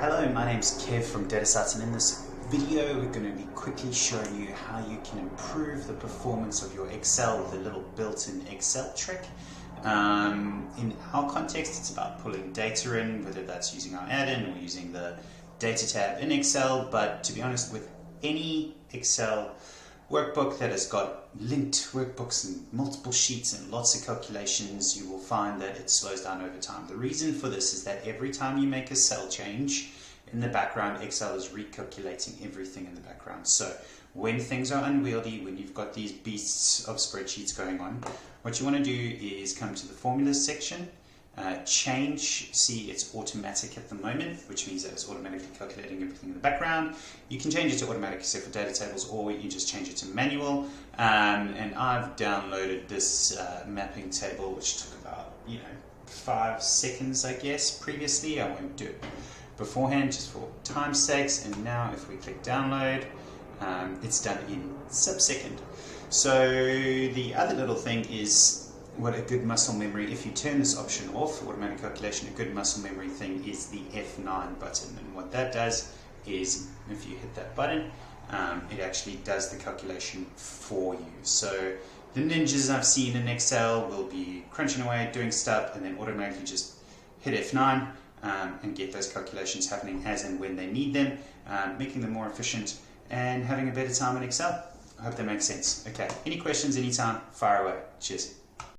Hello, my name's Kev from DataStats, and in this video we're going to be quickly showing you how you can improve the performance of your Excel with a little built-in Excel trick. In our context, it's about pulling data in, whether that's using our add-in or using the data tab in Excel, but to be honest, with any Excel workbook that has got linked workbooks and multiple sheets and lots of calculations, you will find that it slows down over time. The reason for this is that every time you make a cell change in the background, Excel is recalculating everything in the background. So when things are unwieldy, when you've got these beasts of spreadsheets going on, what you want to do is come to the formulas section, change, see it's automatic at the moment, which means that it's automatically calculating everything in the background. You can change it to automatic except for data tables, or you just change it to manual. And I've downloaded this mapping table, which took about 5 seconds, I guess. Previously, I won't do it beforehand just for time's sakes. And now, if we click download, it's done in sub-second. So the other little thing is, what a good muscle memory, if you turn this option off, automatic calculation, a good muscle memory thing is the F9 button. And what that does is, if you hit that button, it actually does the calculation for you. So the ninjas I've seen in Excel will be crunching away, doing stuff, and then automatically just hit F9 and get those calculations happening as and when they need them, making them more efficient and having a better time in Excel. I hope that makes sense. Okay, any questions anytime, fire away. Cheers.